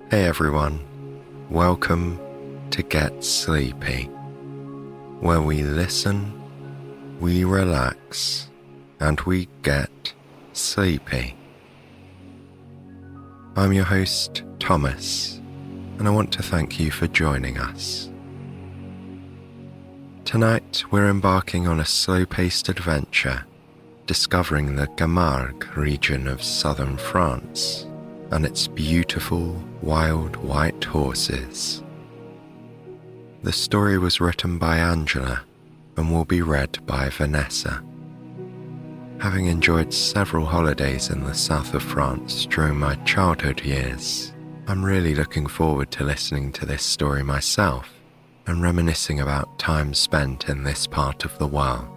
Hey everyone, welcome to Get Sleepy, where we listen, we relax, and we get sleepy. I'm your host, Thomas, and I want to thank you for joining us. Tonight we're embarking on a slow-paced adventure, discovering the Camargue region of southern France and its beautiful, wild white horses. The story was written by Angela and will be read by Vanessa. Having enjoyed several holidays in the south of France during my childhood years, I'm really looking forward to listening to this story myself and reminiscing about time spent in this part of the world.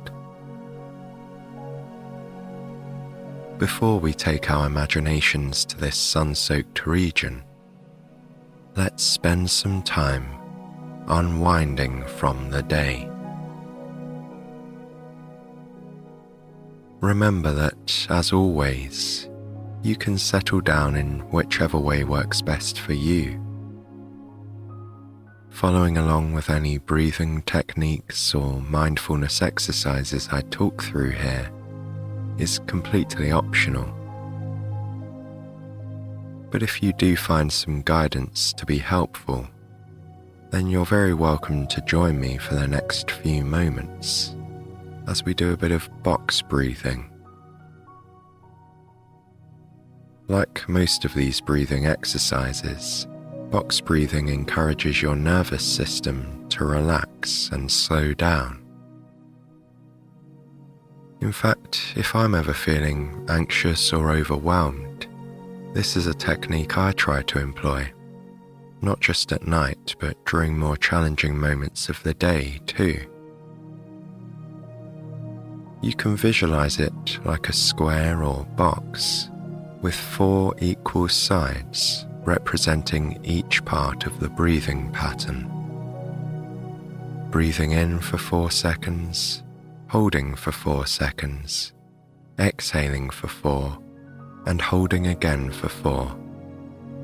Before we take our imaginations to this sun-soaked region, let's spend some time unwinding from the day. Remember that, as always, you can settle down in whichever way works best for you. Following along with any breathing techniques or mindfulness exercises I talk through here is completely optional. But if you do find some guidance to be helpful, then you're very welcome to join me for the next few moments as we do a bit of box breathing. Like most of these breathing exercises, box breathing encourages your nervous system to relax and slow down. In fact, if I'm ever feeling anxious or overwhelmed, this is a technique I try to employ, not just at night, but during more challenging moments of the day too. You can visualize it like a square or box, with 4 equal sides representing each part of the breathing pattern. Breathing in for 4 seconds, holding for 4 seconds, exhaling for 4, and holding again for 4,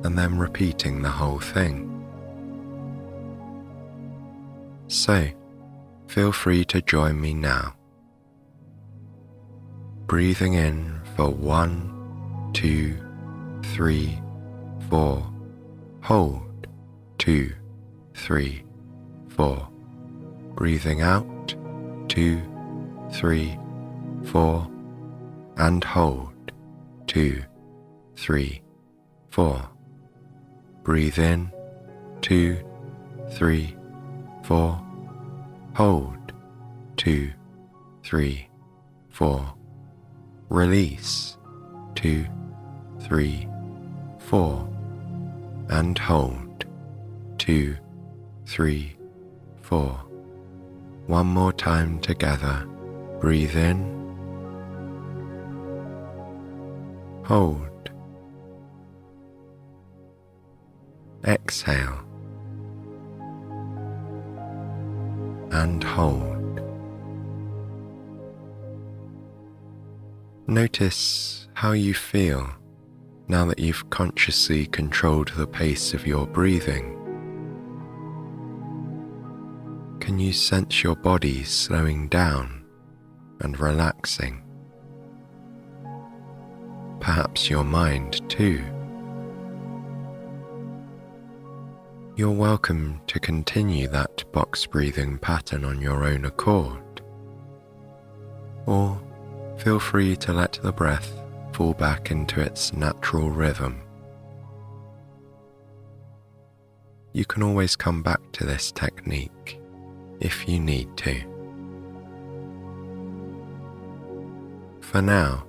and then repeating the whole thing. So, feel free to join me now. Breathing in for 1, 2, 3, 4, hold 2, 3, 4, breathing out 2, 3, 4, and hold 2, 3, 4. Breathe in 2, 3, 4, hold 2, 3, 4. Release 2, 3, 4, and hold 2, 3, 4. One more time together. Breathe in, hold, exhale, and hold. Notice how you feel now that you've consciously controlled the pace of your breathing. Can you sense your body slowing down and relaxing? Perhaps your mind too. You're welcome to continue that box breathing pattern on your own accord, or feel free to let the breath fall back into its natural rhythm. You can always come back to this technique if you need to. For now,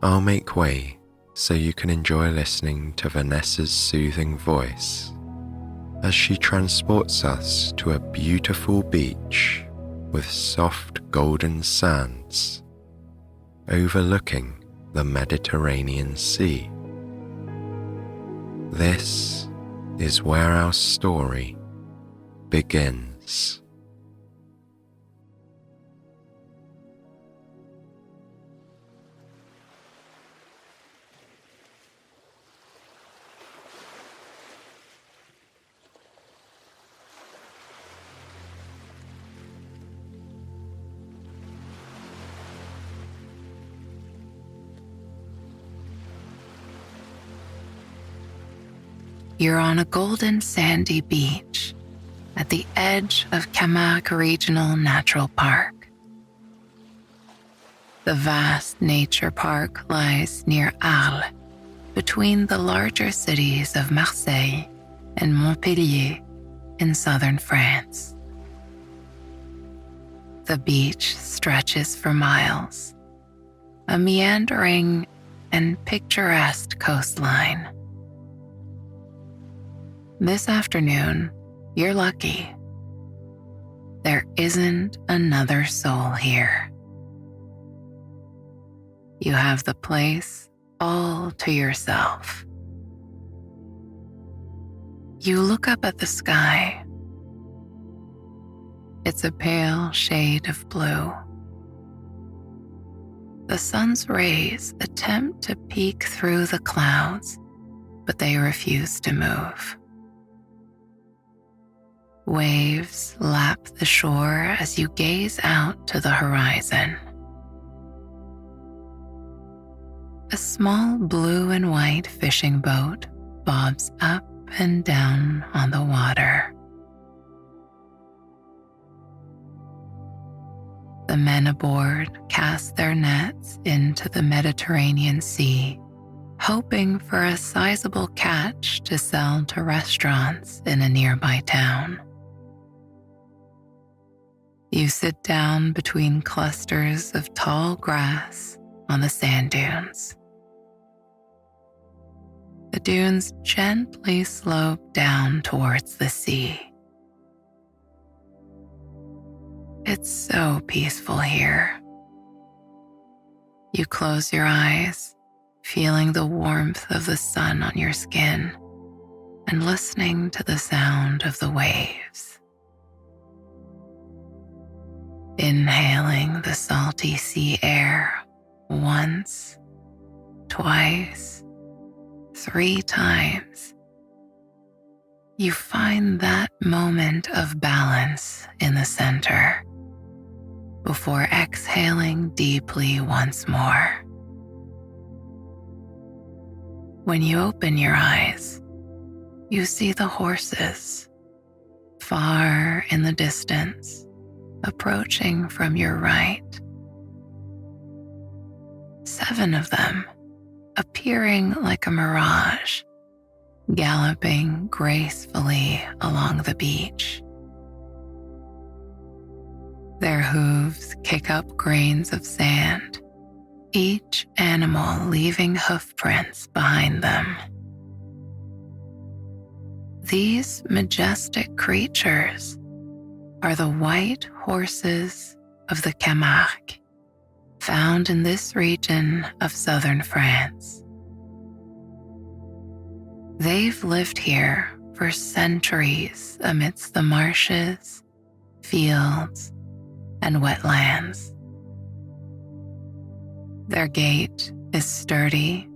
I'll make way so you can enjoy listening to Vanessa's soothing voice as she transports us to a beautiful beach with soft golden sands overlooking the Mediterranean Sea. This is where our story begins. You're on a golden sandy beach at the edge of Camargue Regional Natural Park. The vast nature park lies near Arles, between the larger cities of Marseille and Montpellier in southern France. The beach stretches for miles, a meandering and picturesque coastline. This afternoon, you're lucky. There isn't another soul here. You have the place all to yourself. You look up at the sky. It's a pale shade of blue. The sun's rays attempt to peek through the clouds, but they refuse to move. Waves lap the shore as you gaze out to the horizon. A small blue and white fishing boat bobs up and down on the water. The men aboard cast their nets into the Mediterranean Sea, hoping for a sizable catch to sell to restaurants in a nearby town. You sit down between clusters of tall grass on the sand dunes. The dunes gently slope down towards the sea. It's so peaceful here. You close your eyes, feeling the warmth of the sun on your skin and listening to the sound of the waves. Inhaling the salty sea air once, twice, 3 times. You find that moment of balance in the center before exhaling deeply once more. When you open your eyes, you see the horses far in the distance, approaching from your right. 7 of them, appearing like a mirage, galloping gracefully along the beach. Their hooves kick up grains of sand, each animal leaving hoofprints behind them. These majestic creatures are the white horses of the Camargue, found in this region of southern France. They've lived here for centuries amidst the marshes, fields, and wetlands. Their gait is sturdy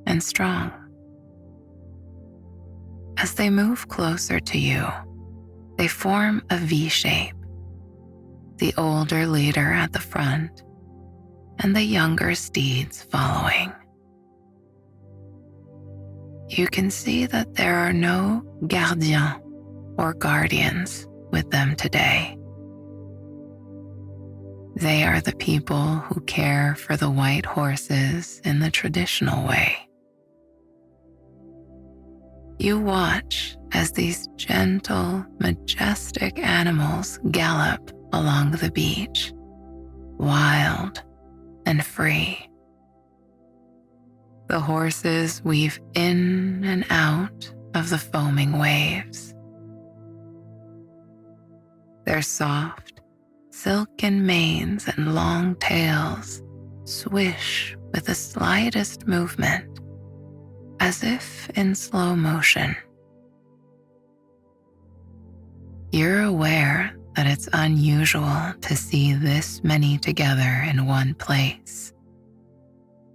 and strong. As they move closer to you, they form a V shape, the older leader at the front and the younger steeds following. You can see that there are no gardiens or guardians with them today. They are the people who care for the white horses in the traditional way. You watch as these gentle, majestic animals gallop along the beach, wild and free. The horses weave in and out of the foaming waves. Their soft, silken manes and long tails swish with the slightest movement, as if in slow motion. You're aware that it's unusual to see this many together in one place,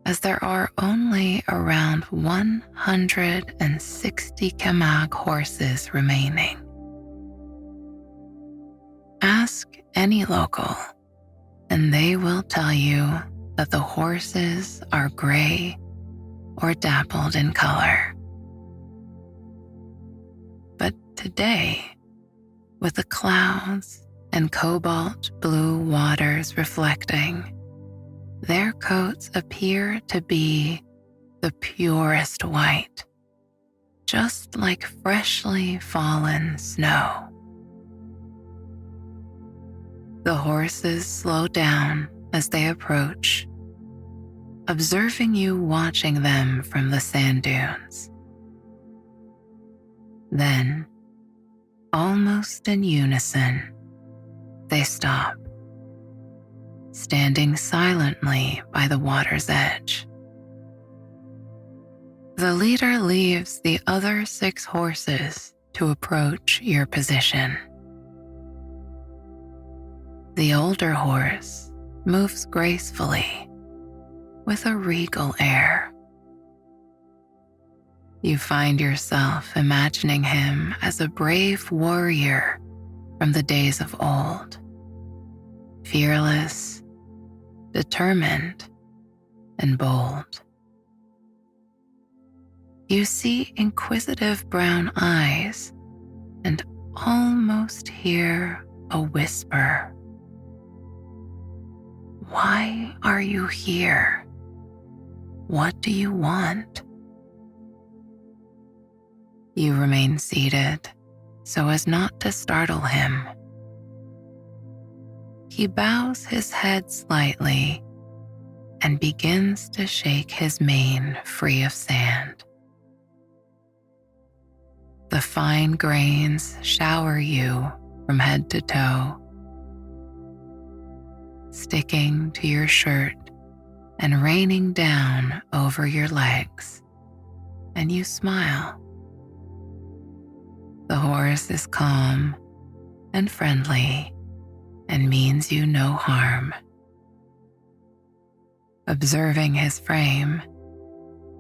as there are only around 160 Camargue horses remaining. Ask any local, and they will tell you that the horses are gray or dappled in color. today, with the clouds and cobalt blue waters reflecting, their coats appear to be the purest white, just like freshly fallen snow. The horses slow down as they approach, observing you watching them from the sand dunes. Then, almost in unison, they stop, standing silently by the water's edge. The leader leaves the other 6 horses to approach your position. The older horse moves gracefully with a regal air. You find yourself imagining him as a brave warrior from the days of old, fearless, determined, and bold. You see inquisitive brown eyes and almost hear a whisper. Why are you here? What do you want? You remain seated so as not to startle him. He bows his head slightly and begins to shake his mane free of sand. The fine grains shower you from head to toe, sticking to your shirt and raining down over your legs, and you smile. The horse is calm and friendly and means you no harm. Observing his frame,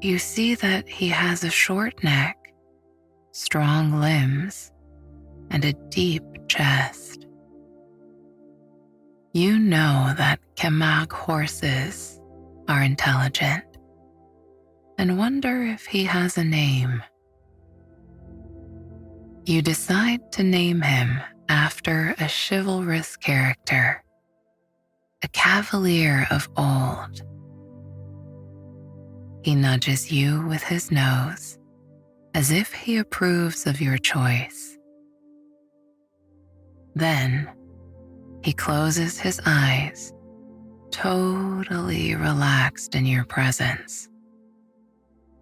you see that he has a short neck, strong limbs, and a deep chest. You know that Camargue horses are intelligent and wonder if he has a name. You decide to name him after a chivalrous character, a cavalier of old. He nudges you with his nose as if he approves of your choice. Then he closes his eyes, totally relaxed in your presence,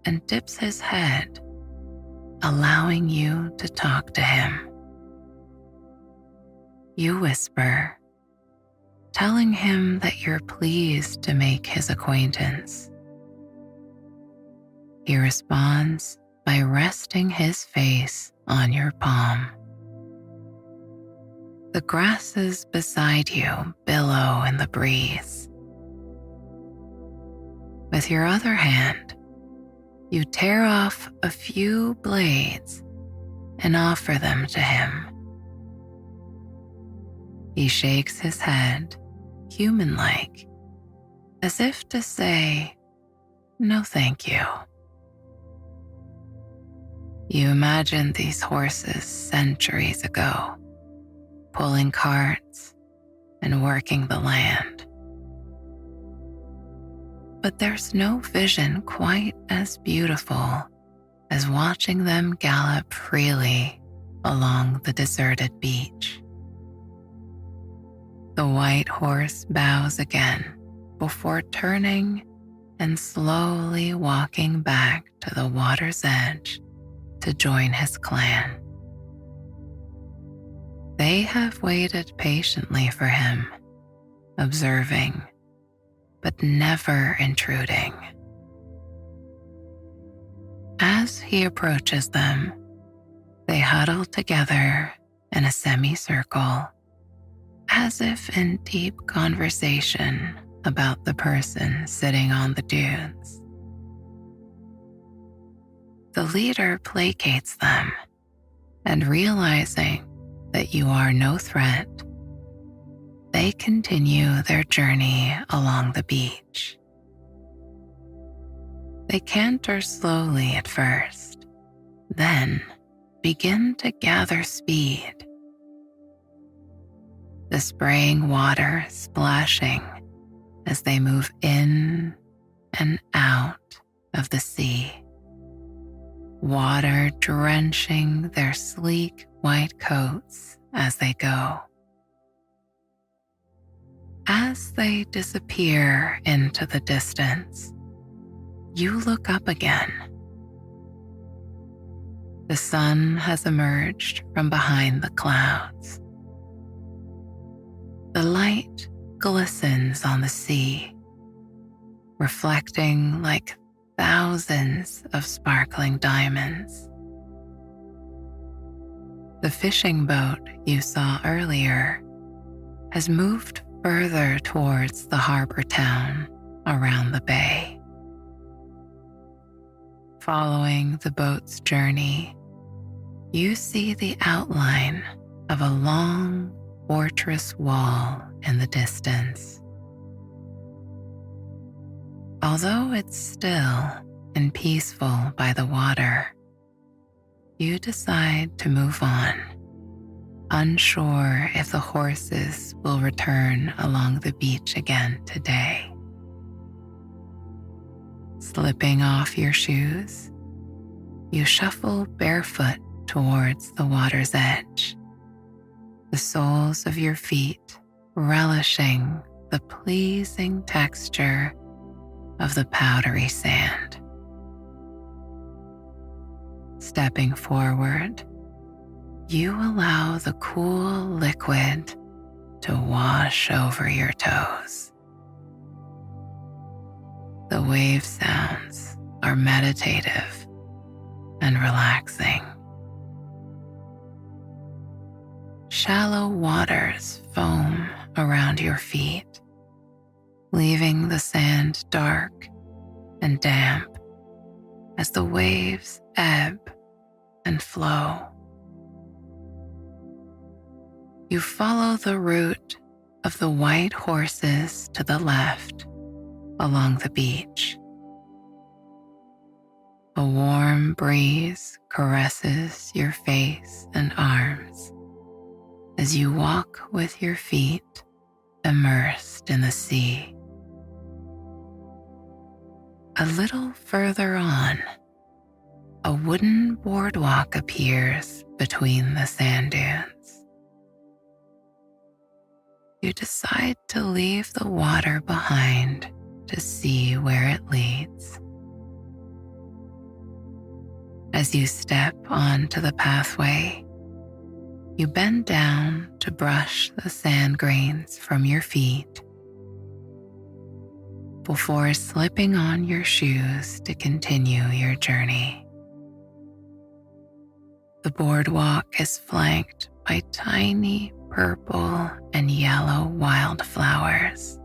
and dips his head, allowing you to talk to him. You whisper, telling him that you're pleased to make his acquaintance. He responds by resting his face on your palm. The grasses beside you billow in the breeze. With your other hand, you tear off a few blades and offer them to him. He shakes his head, human-like, as if to say, "No, thank you." You imagine these horses centuries ago, pulling carts and working the land. But there's no vision quite as beautiful as watching them gallop freely along the deserted beach. The white horse bows again before turning and slowly walking back to the water's edge to join his clan. They have waited patiently for him, observing, but never intruding. As he approaches them, they huddle together in a semicircle, as if in deep conversation about the person sitting on the dunes. The leader placates them, and realizing that you are no threat, they continue their journey along the beach. They canter slowly at first, then begin to gather speed. The spraying water splashing as they move in and out of the sea. Water drenching their sleek white coats as they go. As they disappear into the distance, you look up again. The sun has emerged from behind the clouds. The light glistens on the sea, reflecting like thousands of sparkling diamonds. The fishing boat you saw earlier has moved further towards the harbor town around the bay. Following the boat's journey, you see the outline of a long fortress wall in the distance. Although it's still and peaceful by the water, you decide to move on, unsure if the horses will return along the beach again today. Slipping off your shoes, you shuffle barefoot towards the water's edge, the soles of your feet relishing the pleasing texture of the powdery sand. Stepping forward, you allow the cool liquid to wash over your toes. The wave sounds are meditative and relaxing. Shallow waters foam around your feet, leaving the sand dark and damp as the waves ebb and flow. You follow the route of the white horses to the left along the beach. A warm breeze caresses your face and arms as you walk with your feet immersed in the sea. A little further on, a wooden boardwalk appears between the sand dunes. You decide to leave the water behind to see where it leads. As you step onto the pathway, you bend down to brush the sand grains from your feet before slipping on your shoes to continue your journey. The boardwalk is flanked by tiny purple and yellow wildflowers.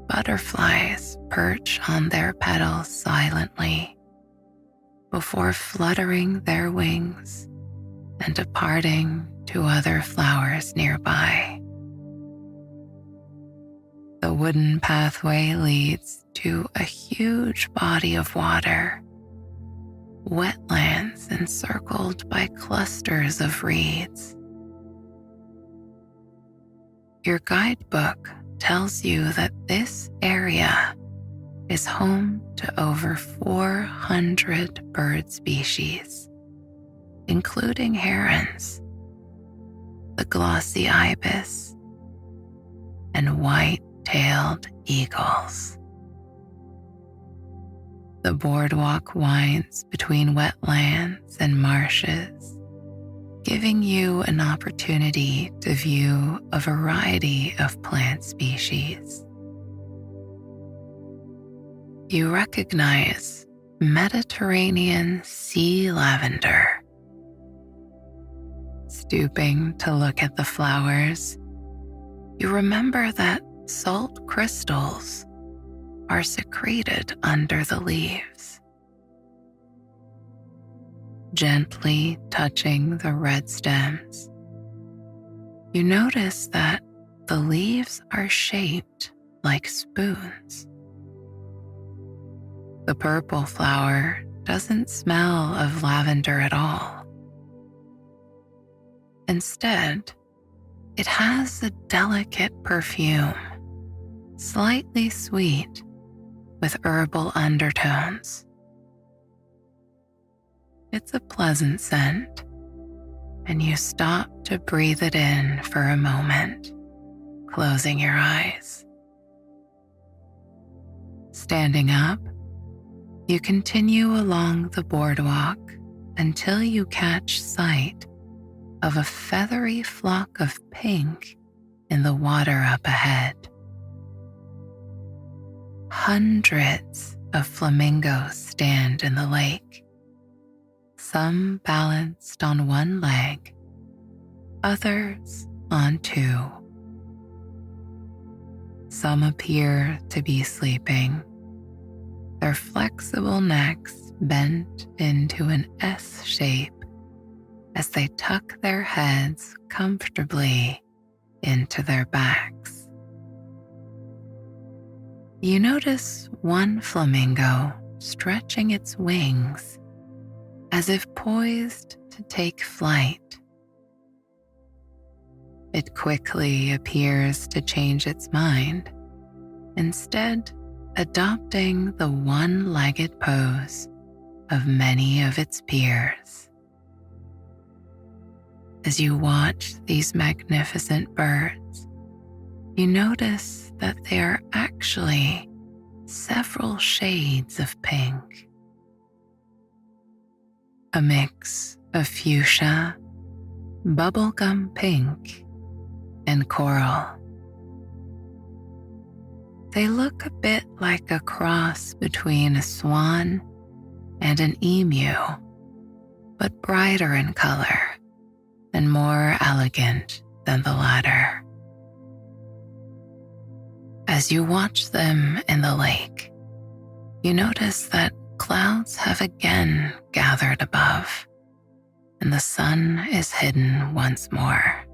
Butterflies perch on their petals silently before fluttering their wings and departing to other flowers nearby. The wooden pathway leads to a huge body of water, wetlands encircled by clusters of reeds. Your guidebook tells you that this area is home to over 400 bird species, including herons, the glossy ibis, and white-tailed eagles. The boardwalk winds between wetlands and marshes, giving you an opportunity to view a variety of plant species. You recognize Mediterranean sea lavender. Stooping to look at the flowers, you remember that salt crystals are secreted under the leaves. Gently touching the red stems, you notice that the leaves are shaped like spoons. The purple flower doesn't smell of lavender at all. Instead, it has a delicate perfume, slightly sweet with herbal undertones. It's a pleasant scent, and you stop to breathe it in for a moment, closing your eyes. Standing up, you continue along the boardwalk until you catch sight of a feathery flock of pink in the water up ahead. Hundreds of flamingos stand in the lake, some balanced on one leg, others on two. Some appear to be sleeping, their flexible necks bent into an S shape as they tuck their heads comfortably into their backs. You notice one flamingo stretching its wings as if poised to take flight. It quickly appears to change its mind, instead adopting the one-legged pose of many of its peers. As you watch these magnificent birds, you notice that they are actually several shades of pink. A mix of fuchsia, bubblegum pink, and coral. They look a bit like a cross between a swan and an emu, but brighter in color and more elegant than the latter. As you watch them in the lake, you notice that clouds have again gathered above, and the sun is hidden once more.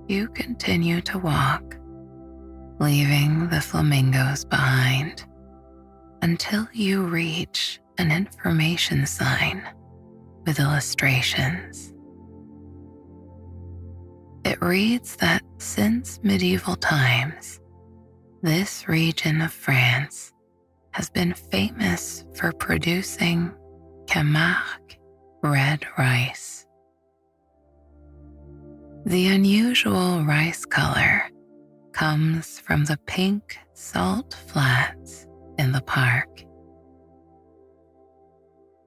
You continue to walk, leaving the flamingos behind, until you reach an information sign with illustrations. It reads that since medieval times, this region of France has been famous for producing Camargue red rice. The unusual rice color comes from the pink salt flats in the park.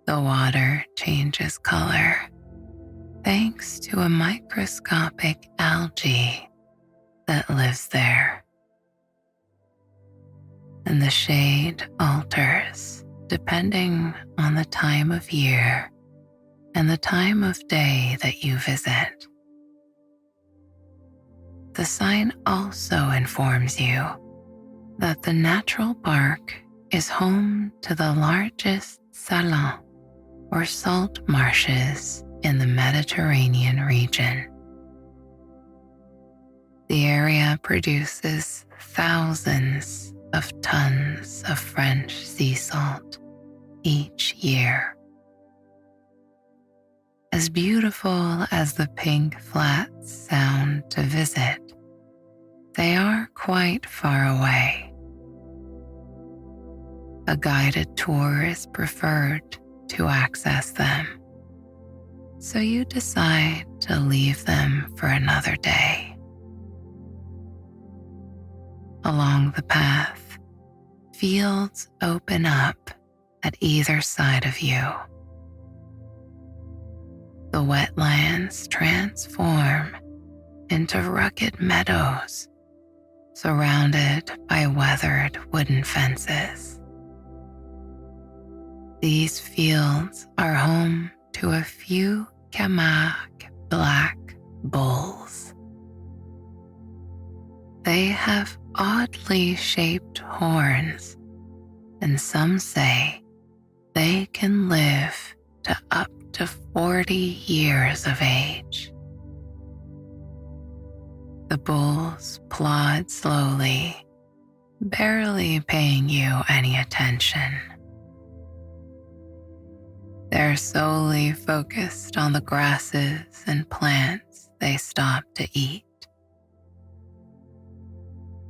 The water changes color thanks to a microscopic algae that lives there. And the shade alters depending on the time of year and the time of day that you visit. The sign also informs you that the natural park is home to the largest salon or salt marshes in the Mediterranean region. The area produces thousands of tons of French sea salt each year. As beautiful as the pink flats sound to visit, they are quite far away. A guided tour is preferred to access them, so you decide to leave them for another day. Along the path, fields open up at either side of you. The wetlands transform into rugged meadows surrounded by weathered wooden fences. These fields are home to a few Camargue black bulls. They have oddly shaped horns, and some say they can live to up to 40 years of age. The bulls plod slowly, barely paying you any attention, They're solely focused on the grasses and plants they stop to eat.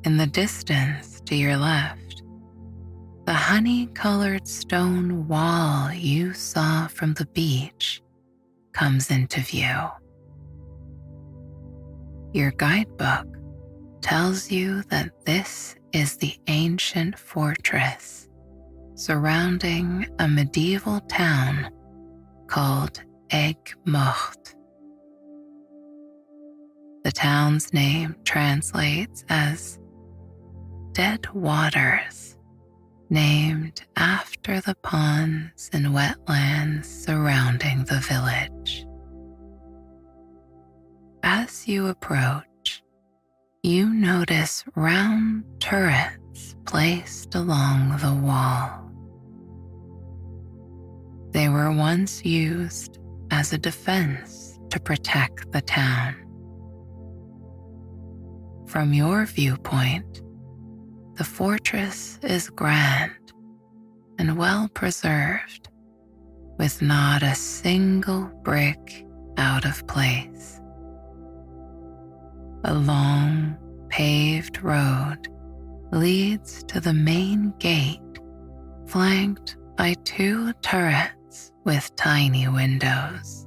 In the distance to your left, the honey-colored stone wall you saw from the beach comes into view. Your guidebook tells you that this is the ancient fortress surrounding a medieval town called Aigues-Mortes. The town's name translates as Dead Waters, named after the ponds and wetlands surrounding the village. As you approach, you notice round turrets placed along the wall. They were once used as a defense to protect the town. From your viewpoint, the fortress is grand and well preserved, with not a single brick out of place. A long, paved road leads to the main gate, flanked by 2 turrets with tiny windows.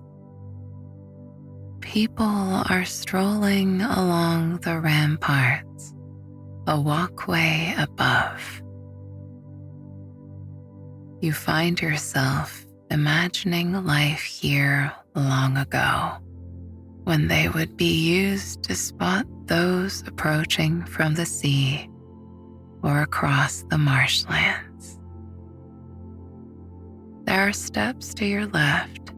People are strolling along the ramparts, a walkway above. You find yourself imagining life here long ago, when they would be used to spot those approaching from the sea or across the marshlands. There are steps to your left,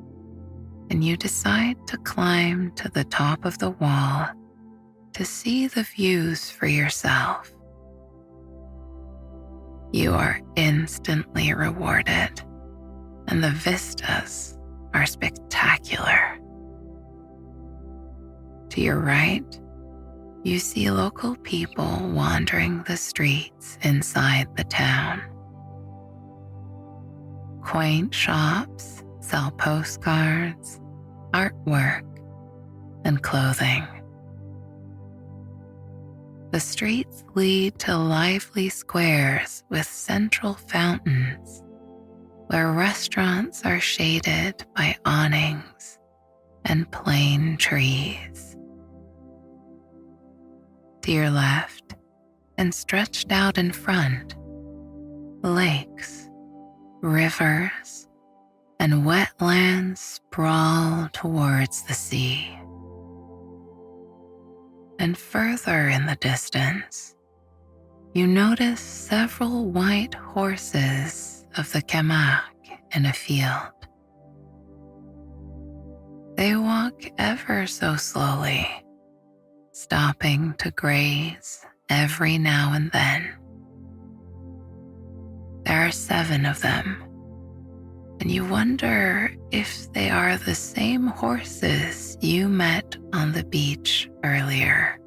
and you decide to climb to the top of the wall to see the views for yourself. You are instantly rewarded, and the vistas are spectacular. To your right, you see local people wandering the streets inside the town. Quaint shops sell postcards, artwork, and clothing. The streets lead to lively squares with central fountains, where restaurants are shaded by awnings and plane trees. To your left, and stretched out in front, lakes, rivers, and wetlands sprawl towards the sea. And further in the distance, you notice several white horses of the Camargue in a field. They walk ever so slowly, stopping to graze every now and then. There are 7 of them, and you wonder if they are the same horses you met on the beach earlier.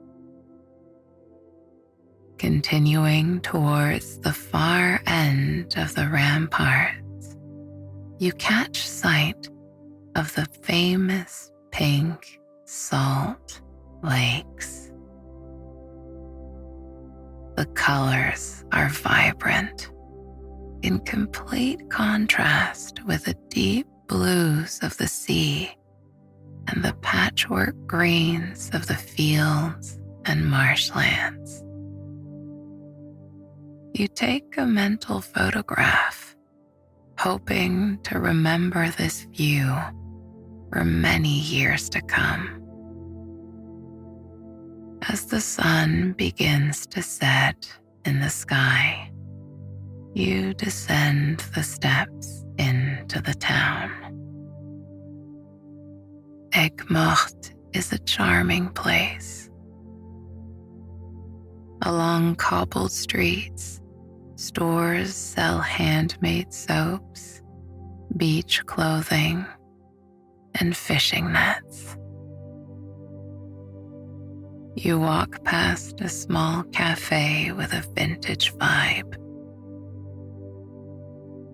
Continuing towards the far end of the ramparts, you catch sight of the famous pink salt lakes. The colors are vibrant, in complete contrast with the deep blues of the sea and the patchwork greens of the fields and marshlands. You take a mental photograph, hoping to remember this view for many years to come. As the sun begins to set in the sky, you descend the steps into the town. Aigues-Mortes is a charming place. Along cobbled streets, stores sell handmade soaps, beach clothing, and fishing nets. You walk past a small cafe with a vintage vibe.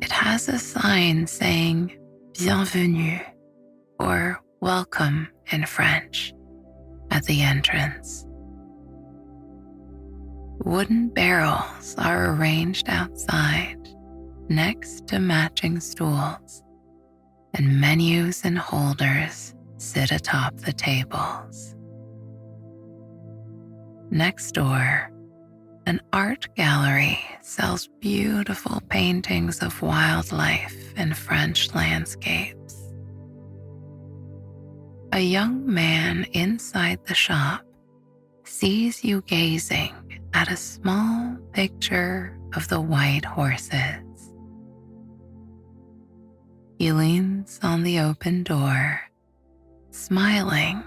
It has a sign saying bienvenue or welcome in French at the entrance. Wooden barrels are arranged outside next to matching stools, and menus and holders sit atop the tables. Next door, an art gallery sells beautiful paintings of wildlife and French landscapes. A young man inside the shop sees you gazing at a small picture of the white horses. He leans on the open door, smiling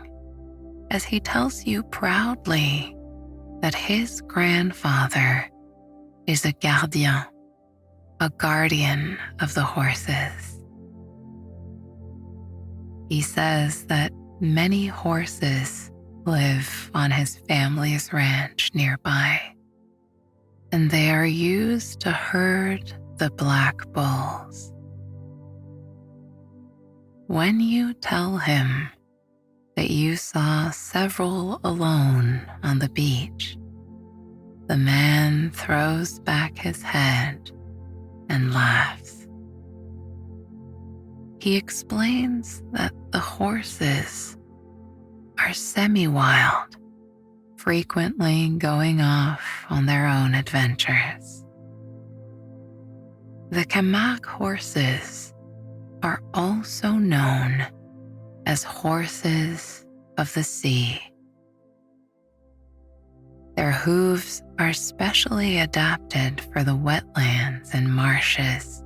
as he tells you proudly that his grandfather is a gardien, a guardian of the horses. He says that many horses live on his family's ranch nearby, and they are used to herd the black bulls. When you tell him that you saw several alone on the beach, the man throws back his head and laughs. He explains that the horses are semi-wild, frequently going off on their own adventures. The Camargue horses are also known as horses of the sea. Their hooves are specially adapted for the wetlands and marshes,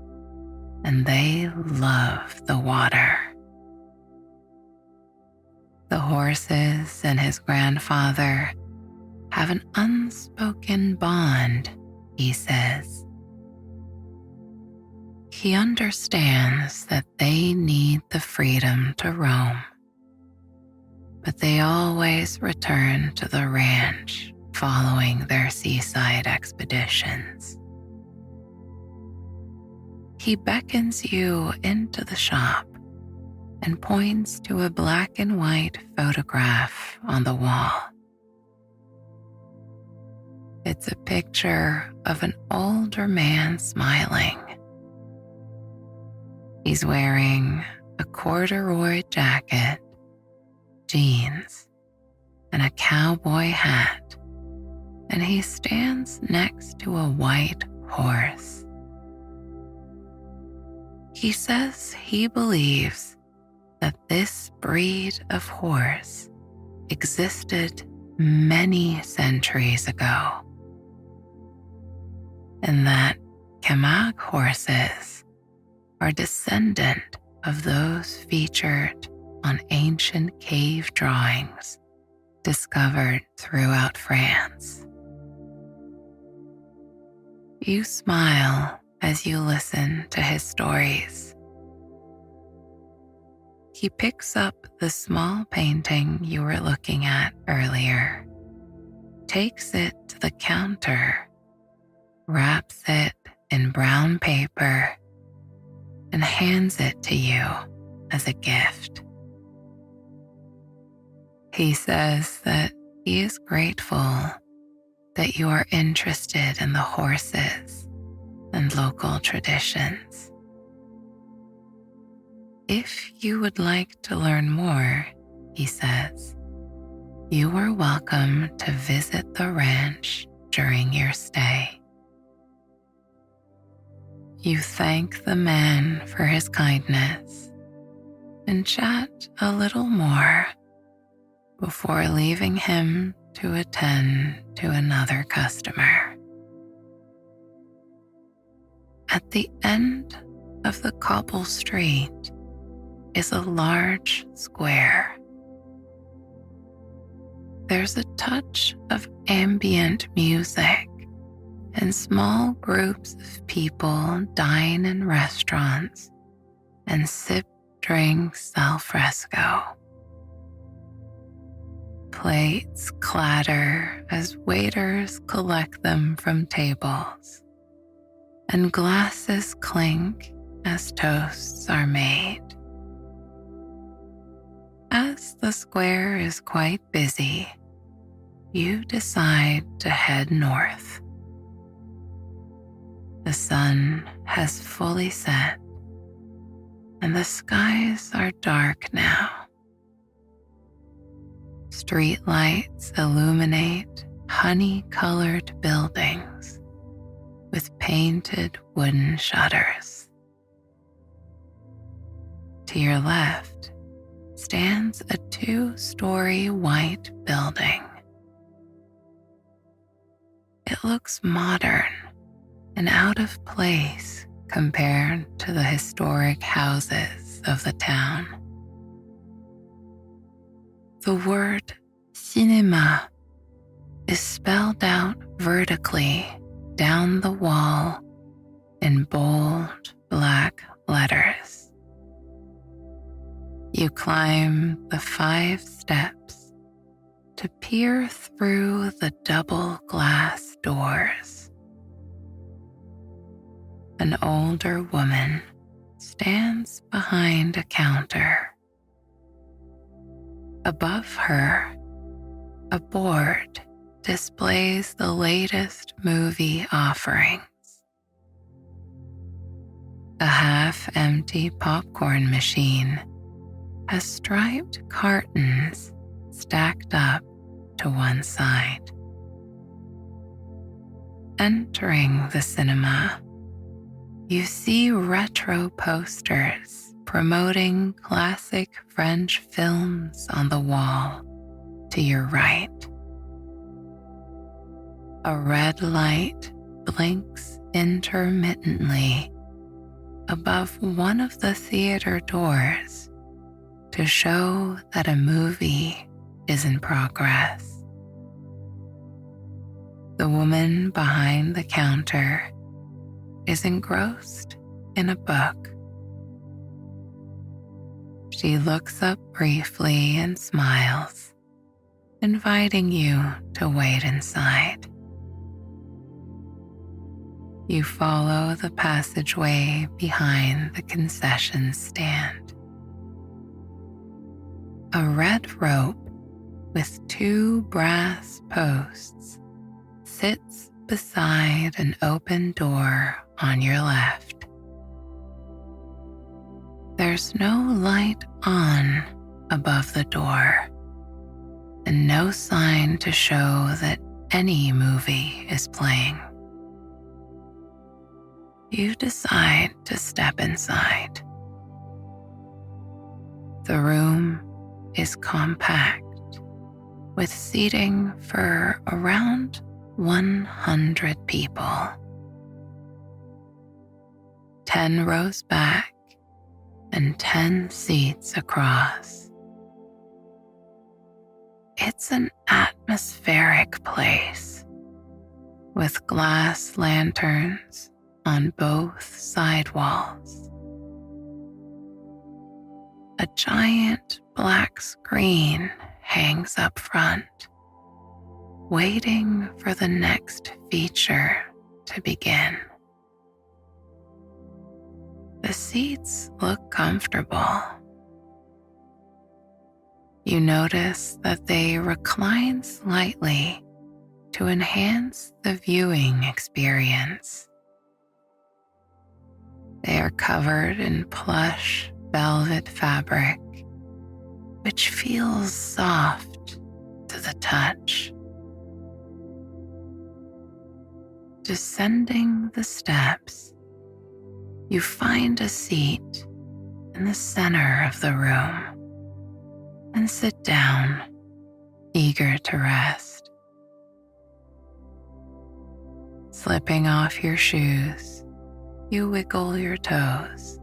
and they love the water. The horses and his grandfather have an unspoken bond, he says. He understands that they need the freedom to roam, but they always return to the ranch following their seaside expeditions. He beckons you into the shop and points to a black and white photograph on the wall. It's a picture of an older man smiling. He's wearing a corduroy jacket, jeans, and a cowboy hat, and he stands next to a white horse. He says he believes that this breed of horse existed many centuries ago, and that Camargue horses are descendant of those featured on ancient cave drawings discovered throughout France. You smile as you listen to his stories. He picks up the small painting you were looking at earlier, takes it to the counter, wraps it in brown paper, and hands it to you as a gift. He says that he is grateful that you are interested in the horses and local traditions. If you would like to learn more, he says, you are welcome to visit the ranch during your stay. You thank the man for his kindness and chat a little more before leaving him to attend to another customer. At the end of the cobble street is a large square. There's a touch of ambient music, and small groups of people dine in restaurants and sip drinks al fresco. Plates clatter as waiters collect them from tables, and glasses clink as toasts are made. the square is quite busy, you decide to head north. The sun has fully set, and the skies are dark now. Streetlights illuminate honey-colored buildings with painted wooden shutters. To your left stands a 2-story white building. It looks modern and out of place compared to the historic houses of the town. The word cinéma is spelled out vertically down the wall in bold black letters. You climb the 5 steps to peer through the double glass doors. An older woman stands behind a counter. Above her, a board displays the latest movie offerings. A half-empty popcorn machine has striped cartons stacked up to one side. Entering the cinema, you see retro posters promoting classic French films on the wall to your right. A red light blinks intermittently above one of the theater doors to show that a movie is in progress. The woman behind the counter is engrossed in a book. She looks up briefly and smiles, inviting you to wait inside. You follow the passageway behind the concession stand. A red rope with 2 brass posts sits beside an open door on your left. There's no light on above the door, and no sign to show that any movie is playing. You decide to step inside. The room is compact, with seating for around 100 people. 10 rows back and 10 seats across. It's an atmospheric place with glass lanterns on both side walls. A giant black screen hangs up front, waiting for the next feature to begin. The seats look comfortable. You notice that they recline slightly to enhance the viewing experience. They are covered in plush velvet fabric, which feels soft to the touch. Descending the steps, you find a seat in the center of the room and sit down, eager to rest. Slipping off your shoes, you wiggle your toes.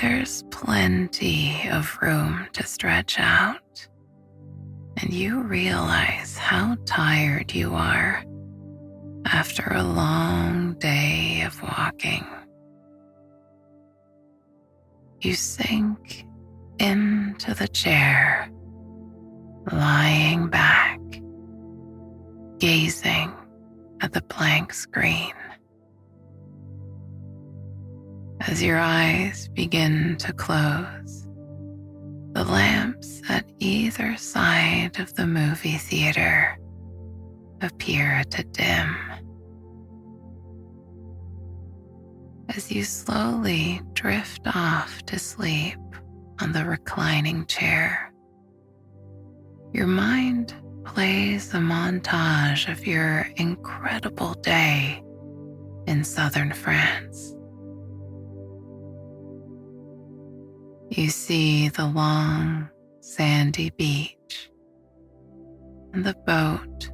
There's plenty of room to stretch out, and you realize how tired you are after a long day of walking. You sink into the chair, lying back, gazing at the blank screen. As your eyes begin to close, The lamps at either side of the movie theater appear to dim. As you slowly drift off to sleep on the reclining chair, your mind plays a montage of your incredible day in southern France. You see the long, sandy beach and the boat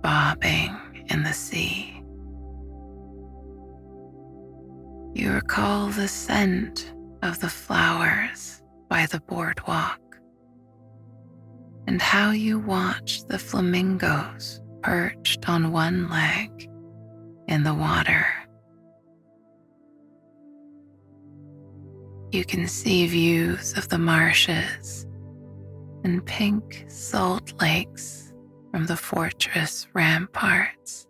bobbing in the sea. You recall the scent of the flowers by the boardwalk and how you watch the flamingos perched on one leg in the water. You can see views of the marshes and pink salt lakes from the fortress ramparts.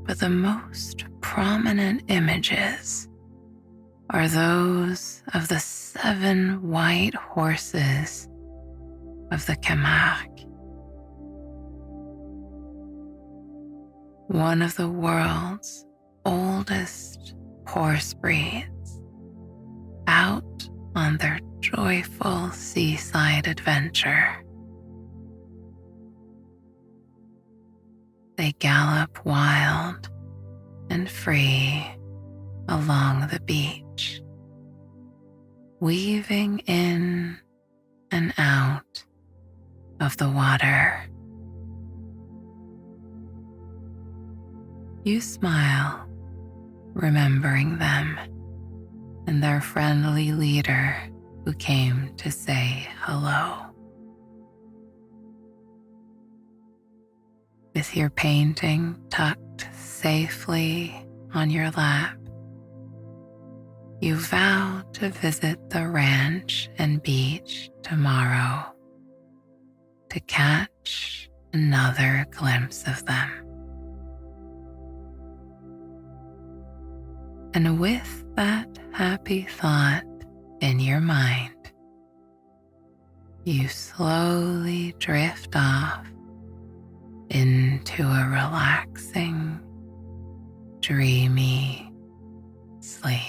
But the most prominent images are those of the 7 white horses of the Camargue, one of the world's oldest horse breeds, out on their joyful seaside adventure. They gallop wild and free along the beach, weaving in and out of the water. You smile, remembering them and their friendly leader who came to say hello. With your painting tucked safely on your lap, you vow to visit the ranch and beach tomorrow to catch another glimpse of them. And with that happy thought in your mind, you slowly drift off into a relaxing, dreamy sleep.